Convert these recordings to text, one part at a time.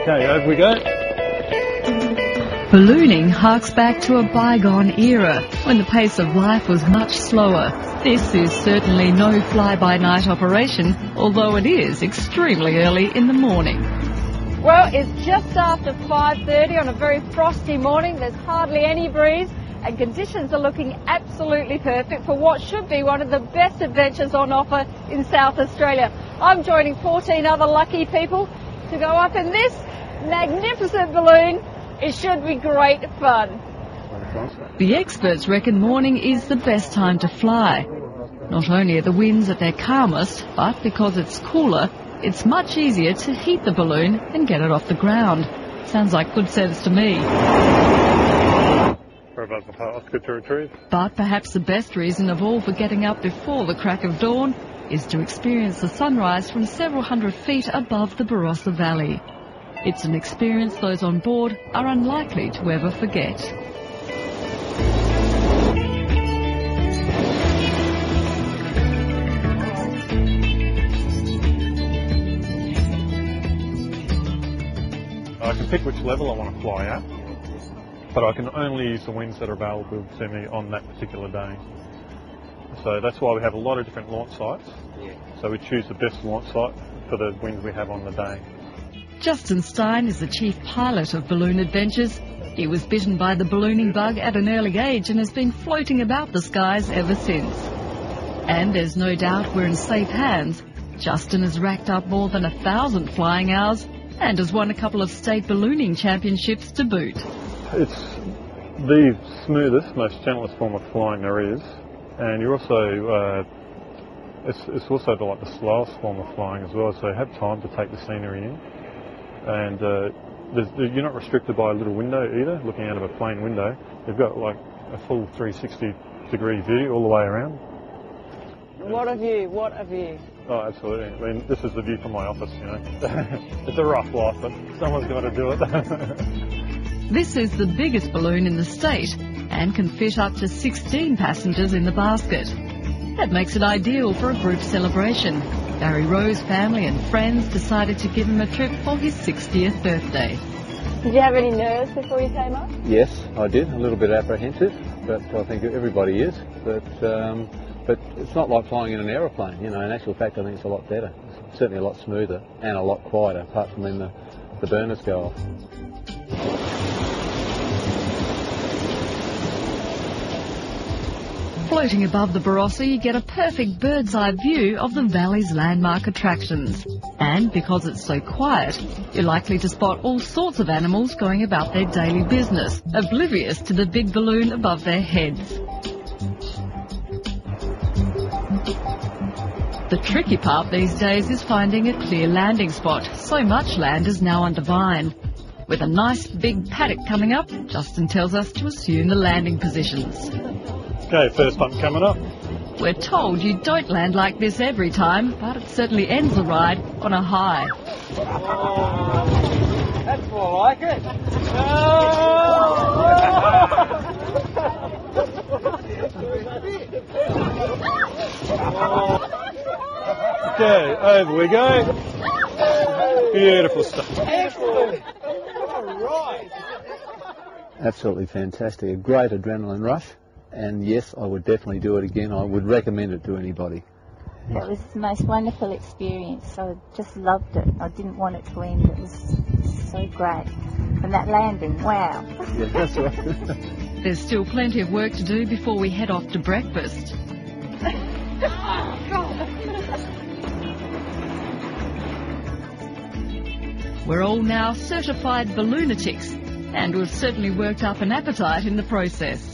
Okay, over we go. Ballooning harks back to a bygone era when the pace of life was much slower. This is certainly no fly-by-night operation, although it is extremely early in the morning. Well, it's just after 5:30 on a very frosty morning. There's hardly any breeze and conditions are looking absolutely perfect for what should be one of the best adventures on offer in South Australia. I'm joining 14 other lucky people to go up in this magnificent balloon. It should be great fun. The experts reckon morning is the best time to fly. Not only are the winds at their calmest, but because it's cooler, it's much easier to heat the balloon and get it off the ground. Sounds like good sense to me. But perhaps the best reason of all for getting up before the crack of dawn is to experience the sunrise from several hundred feet above the Barossa Valley. It's an experience those on board are unlikely to ever forget. I can pick which level I want to fly at, but I can only use the winds that are available to me on that particular day. So that's why we have a lot of different launch sites. So we choose the best launch site for the winds we have on the day. Justin Stein is the chief pilot of Balloon Adventures. He was bitten by the ballooning bug at an early age and has been floating about the skies ever since. And there's no doubt we're in safe hands. Justin has racked up more than 1,000 flying hours and has won a couple of state ballooning championships to boot. It's the smoothest, most gentlest form of flying there is, and you're also it's also the slowest form of flying as well. So you have time to take the scenery in. And you're not restricted by a little window either, looking out of a plane window. You've got like a full 360-degree view all the way around. What a view, what a view. Oh, absolutely. I mean, this is the view from my office, you know. It's a rough life, but someone's got to do it. This is the biggest balloon in the state and can fit up to 16 passengers in the basket. That makes it ideal for a group celebration. Barry Rowe's family and friends decided to give him a trip for his 60th birthday. Did you have any nerves before you came up? Yes, I did. A little bit apprehensive, but I think everybody is. But it's not like flying in an aeroplane, you know. In actual fact, I think it's a lot better. It's certainly a lot smoother and a lot quieter, apart from when the burners go off. Floating above the Barossa, you get a perfect bird's-eye view of the valley's landmark attractions. And because it's so quiet, you're likely to spot all sorts of animals going about their daily business, oblivious to the big balloon above their heads. The tricky part these days is finding a clear landing spot. So much land is now under vine. With a nice big paddock coming up, Justin tells us to assume the landing positions. Okay, first bump coming up. We're told you don't land like this every time, but it certainly ends the ride on a high. Oh, that's more like it. Okay, over we go. Beautiful stuff. Excellent. All right. Absolutely fantastic. A great adrenaline rush. And yes, I would definitely do it again. I would recommend it to anybody. It was the most wonderful experience. I just loved it. I didn't want it to end. It was so great. And that landing, wow. Yeah, that's right. There's still plenty of work to do before we head off to breakfast. We're all now certified balloonatics, and we've certainly worked up an appetite in the process.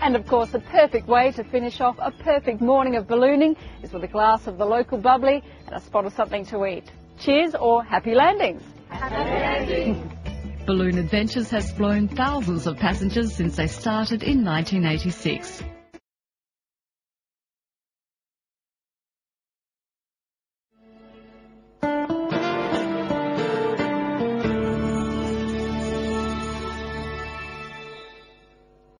And of course, the perfect way to finish off a perfect morning of ballooning is with a glass of the local bubbly and a spot of something to eat. Cheers or happy landings. Happy landings. Balloon Adventures has flown thousands of passengers since they started in 1986.